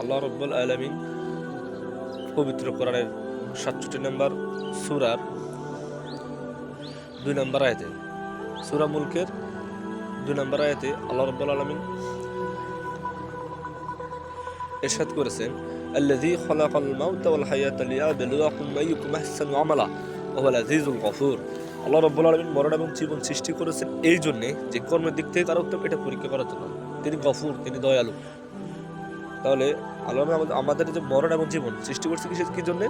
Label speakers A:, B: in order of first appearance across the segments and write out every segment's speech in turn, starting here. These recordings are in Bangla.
A: আল্লাহ রাব্বুল আলামিন পবিত্র কোরআনের ৬৭ নম্বর সূরার ২ নম্বর আয়াতে, সূরা মুলকের ২ নম্বর আয়াতে আল্লাহ রাব্বুল আলামিন ইরশাদ করেছেন, আল্লাযী খালাকাল মাউতা ওয়াল হায়াতা লিয়াবলুয়াকুম আইয়ুকুম আহসানু আমালা ওয়া হুয়াল আজিজুল গফুর। আল্লাহ রাব্বুল আলামিন মরণ এবং জীবন সৃষ্টি করেছেন এই জন্যে যে কর্মের দিক থেকে কার উত্তম এটা পরীক্ষা করার জন্য। তিনি গফুর, তিনি দয়ালু। তাহলে আল্লাহ আমাদের যে মরণ এবং জীবন সৃষ্টি করছে কি জন্য?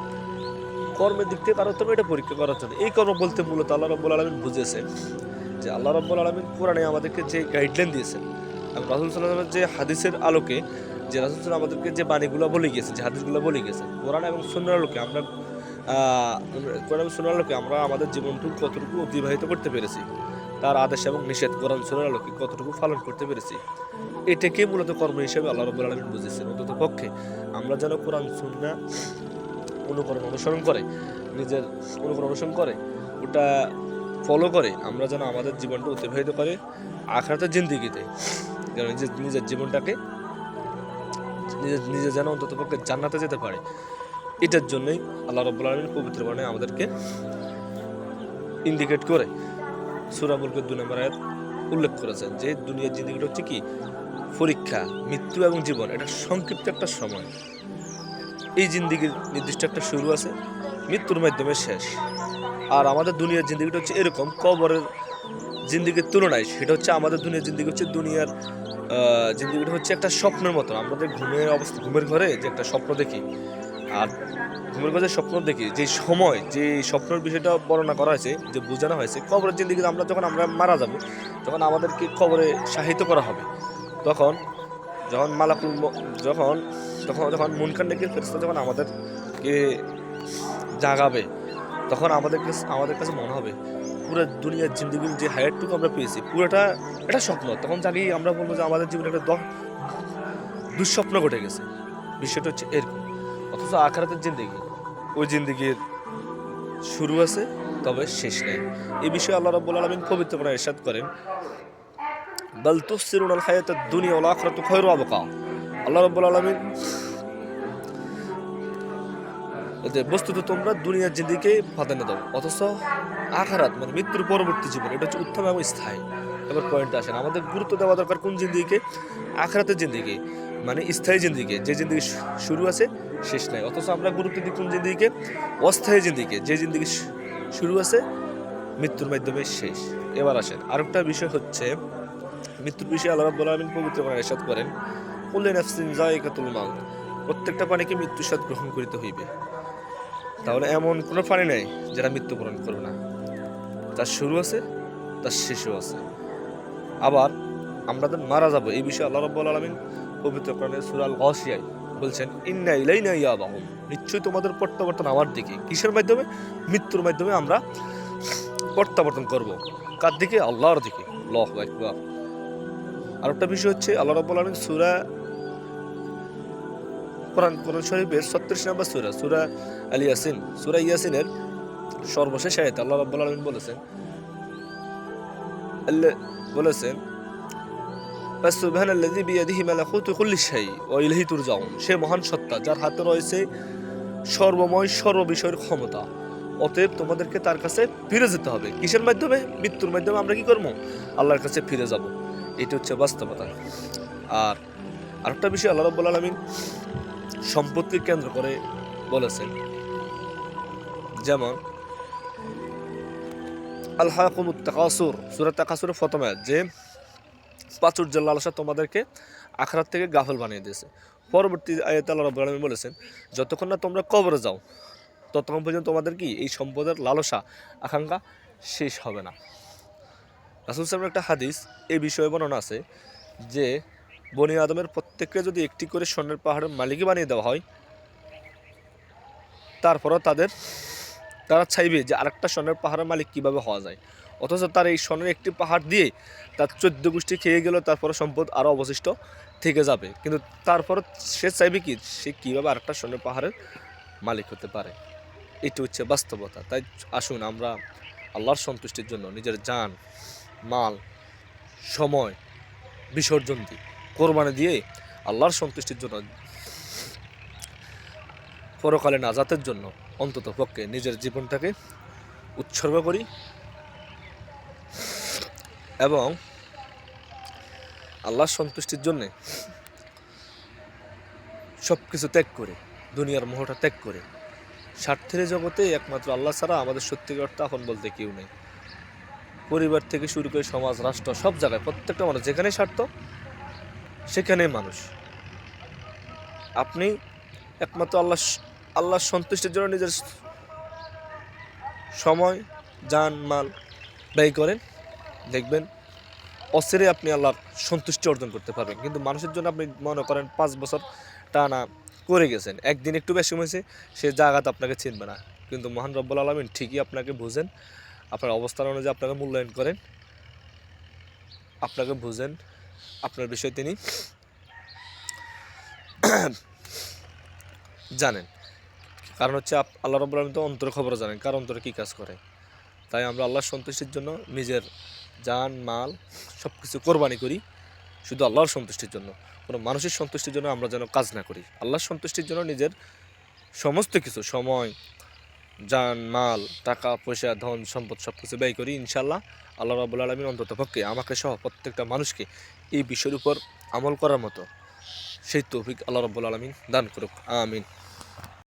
A: কর্মের দিক থেকে কার উত্তম এটা পরীক্ষা করার জন্য। এই কর্ম বলতে মূলত আল্লাহ রাব্বুল আলামিন বুঝিয়েছেন যে আল্লাহ রাব্বুল আলামিন কোরআনে আমাদেরকে যে গাইডলাইন দিয়েছেন এবং রাসূল সাল্লাল্লাহু আলাইহি ওয়াসাল্লামের যে হাদিসের আলোকে যে রাসূল সাল্লাল্লাহু আমাদেরকে যে বাণীগুলো বলে গিয়েছে, যে হাদিসগুলো বলে গেছে, কোরআন এবং সুন্নাহর আলোকে আমরা কোরআন এবং সুন্নাহর আলোকে আমরা আমাদের জীবনটুকু কতটুকু অতিবাহিত করতে পেরেছি, তার আদেশ এবং নিষেধ কোরআন সুন্নাহর আলোকে কতটুকু পালন করতে পেরেছি, এটাকে মূলত কর্ম হিসেবে আল্লাহ রাব্বুল আলামিন বুঝিয়েছেন। অন্তত পক্ষে আমরা যেন কোরআন সুন্নাহ অনুসরণ করে, নিজের অনুসরণ করে, ওটা ফলো করে আমরা যেন আমাদের জীবনটা অতিবাহিত করে আখিরাতের জিন্দেগিতে, যেন নিজের জীবনটাকে নিজে যেন অন্তত পক্ষে জান্নাতে যেতে পারে। এটার জন্যই আল্লাহ রাব্বুল আলামিন পবিত্র বাণী আমাদেরকে ইন্ডিকেট করে সূরা মুলকের ২ নম্বর আয়াত উল্লেখ করেছেন যে দুনিয়ার জিন্দেগিটা হচ্ছে কি পরীক্ষা, মৃত্যু এবং জীবন এটা সংক্ষিপ্ত একটা সময়। এই জিন্দেগির নির্দিষ্ট একটা শুরু আছে, মৃত্যুর মাধ্যমে শেষ। আর আমাদের দুনিয়ার জিন্দেগিটা হচ্ছে এরকম, কবরের জিন্দেগির তুলনায় সেটা হচ্ছে আমাদের দুনিয়ার জিন্দেগি হচ্ছে দুনিয়ার জিন্দেগিটা হচ্ছে একটা স্বপ্নের মতো। আমাদের ঘুমের ঘরে যে একটা স্বপ্ন দেখি, আর ঘুমের ঘরে স্বপ্ন দেখি যে সময় যে স্বপ্নের বিষয়টা বর্ণনা করা হয়েছে, যে বোঝানো হয়েছে কবরের জিন্দেগিতে যখন আমরা মারা যাব, তখন আমাদেরকে কবরে শাহিত করা হবে। তখন যখন যখন মুনকার নেকির ফেরেশতা যখন আমাদেরকে জাগাবে, তখন আমাদের কাছে মনে হবে পুরো দুনিয়ার জিন্দেগির যে হায়াতটুকু আমরা পেয়েছি পুরোটা এটা স্বপ্ন। তখন জাগিয়ে আমরা বলবো যে আমাদের জীবনে একটা দুঃস্বপ্ন ঘটে গেছে। বিষয়টা হচ্ছে এরকম। অথচ আখিরাতের জিন্দেগি, ওই জিন্দেগির শুরু আছে তবে শেষ নেই। এই বিষয়ে আল্লাহ রাব্বুল আলামিন পবিত্র কোরআনে ইরশাদ করেন, বাল তুসিরুনাল হায়াতাদ দুনিয়া ওয়াল আখিরাতু খায়রু ওয়া আবকা। আল্লাহ রাব্বুল আলামিন যে বস্তুত তোমরা দুনিয়ার জিন্দেগিকে প্রাধান্য দাও, অথচ আখিরাত মানে মৃত্যুর পরবর্তী জীবন এটা হচ্ছে উত্তম এবং স্থায়ী। এবার পয়েন্টে আসেন, আমাদের গুরুত্ব দেওয়া দরকার কোন জিন্দেগিকে? আখিরাতের জিন্দেগি, মানে স্থায়ী জিন্দেগি, যে জিন্দেগি শুরু আছে শেষ নাই। অথচ আমরা গুরুত্ব দিই কোন জিন্দেগিকে? অস্থায়ী জিন্দেগি, যে জিন্দেগি শুরু আছে মৃত্যুর মাধ্যমে শেষ। এবার আসেন আরেকটা বিষয় হচ্ছে মৃত্যুর বিষয়ে আল্লাহ রাব্বুল আলামিন পবিত্র কোরআনে ইরশাদ করেন, কুল্লু নাফসিন যায়িকাতুল মাউত। প্রত্যেকটা প্রাণীকে মৃত্যুর স্বাদ গ্রহণ করিতে হইবে। তাহলে এমন কোনো প্রাণী নেই যারা মৃত্যুবরণ করবে না। তার শুরু আছে, তার শেষও আছে। আবার আমরা তো মারা যাব, এই বিষয়ে আল্লাহ রাব্বুল আলামিন পবিত্র কোরআনে সূরা আল গাশিয়ায় বলছেন, ইন্না ইলাইনা ইয়াবাহুম, নিশ্চয়ই তোমাদের প্রত্যাবর্তন আমার দিকে। কিসের মাধ্যমে? মৃত্যুর মাধ্যমে আমরা প্রত্যাবর্তন করব। কার দিকে? আল্লাহর দিকে। আল্লাহু আকবার। আর একটা বিষয় হচ্ছে আল্লাহ রাব্বুল আলামিন কোরআন শরীফের ৩৬ নম্বর সূরা আল ইয়াসিন, সূরা ইয়াসিনের সর্বশেষ আয়াতে আল্লাহ রাব্বুল আলামিন বলেছেন ফাসুবহানাল্লাযী বিয়াদিহি মালাকুতু কুল্লি শাই ওয়া ইলাইহি তুরজাউন। সে মহান সত্তা যার হাতে রয়েছে সর্বময় সর্ববিষয়ের ক্ষমতা, অতএব তোমাদেরকে তার কাছে ফিরে যেতে হবে। কিসের মাধ্যমে? মৃত্যুর মাধ্যমে আমরা কি করব? আল্লাহর কাছে ফিরে যাব। এটা হচ্ছে বাস্তবতা। আর আরেকটা বিষয় আল্লাহ রাব্বুল আলামিন সম্পদকে কেন্দ্র করে বলেছেন, যেমন আলহাকুমুত তাকাসুর, সূরা তাকাসুরের প্রথম আয়াত, যে প্রাচুর্যের লালসা তোমাদেরকে আখিরাত থেকে গাফেল বানিয়ে দিয়েছে। পরবর্তী আয়াতে আল্লাহ রাব্বুল আলামিন বলেছেন, যতক্ষণ না তোমরা কবরে যাও ততক্ষণ পর্যন্ত তোমাদের কি এই সম্পদের লালসা আকাঙ্ক্ষা শেষ হবে না। রাসূল সাল্লাল্লাহু আলাইহি ওয়াসাল্লামের একটা হাদিস এই বিষয়ে বর্ণনা আছে যে বনি আদমের প্রত্যেককে যদি একটি করে স্বর্ণের পাহাড়ের মালিকই বানিয়ে দেওয়া হয়, তারপরও তারা চাইবে যে আরেকটা স্বর্ণের পাহাড়ের মালিক কীভাবে হওয়া যায়। অথচ তার এই স্বর্ণের একটি পাহাড় দিয়ে তার 14 গোষ্ঠী খেয়ে গেল, তারপরে সম্পদ আরও অবশিষ্ট থেকে যাবে। কিন্তু তারপরও সে চাইবে কি সে কীভাবে আরেকটা স্বর্ণের পাহাড়ের মালিক হতে পারে। এটি হচ্ছে বাস্তবতা। তাই আসুন আমরা আল্লাহর সন্তুষ্টির জন্য নিজের জান, মাল, সময় বিসর্জন দিই, কোরবানি দিয়ে আল্লাহর সন্তুষ্টির জন্য পরকালে নাজাতের জন্য অন্তত পক্ষে নিজের জীবনটাকে উৎসর্গ করি এবং আল্লাহর সন্তুষ্টির জন্যে সব কিছু ত্যাগ করে, দুনিয়ার মোহটা ত্যাগ করে, স্বার্থের জগতে একমাত্র আল্লাহ ছাড়া আমাদের সত্যিকার অর্থে আপন বলতে কেউ নেই। পরিবার থেকে শুরু করে সমাজ, রাষ্ট্র, সব জায়গায় প্রত্যেকটা মানুষ যেখানে স্বার্থ সেখানেই মানুষ। আপনি একমাত্র আল্লাহর সন্তুষ্টির জন্য নিজের সময়, জান, মাল ব্যয় করেন, দেখবেন অচিরে আপনি আল্লাহর সন্তুষ্টি অর্জন করতে পারবেন। কিন্তু মানুষের জন্য আপনি মনে করেন 5 বছর টানা করে গেছেন, একদিন একটু বেশি হয়েছে, সে জায়গাত আপনাকে চিনবে না। কিন্তু মহান রব্বুল আলামিন ঠিকই আপনাকে বুঝেন, আপনার অবস্থান অনুযায়ী আপনাকে মূল্যায়ন করেন, আপনাকে বুঝেন, আপনার বিষয়ে তিনি জানেন। কারণ হচ্ছে আল্লাহ রব্বুল আলামিন তো অন্তর খবর জানেন, কার অন্তরে কী কাজ করে। তাই আমরা আল্লাহর সন্তুষ্টির জন্য নিজের জান, মাল সব কিছু কোরবানি করি শুধু আল্লাহর সন্তুষ্টির জন্য। কোনো মানুষের সন্তুষ্টির জন্য আমরা যেন কাজ না করি। আল্লাহর সন্তুষ্টির জন্য নিজের সমস্ত কিছু, সময়, জান, মাল, টাকা পয়সা, ধন সম্পদ সব কিছু ব্যয় করি। ইনশাআল্লাহ আল্লাহ রাব্বুল আলামিন অন্তত পক্ষে আমাকে সহ প্রত্যেকটা মানুষকে এই বিষয়ের উপর আমল করার মতো সেই তৌফিক আল্লাহ রাব্বুল আলামিন দান করুক। আমিন।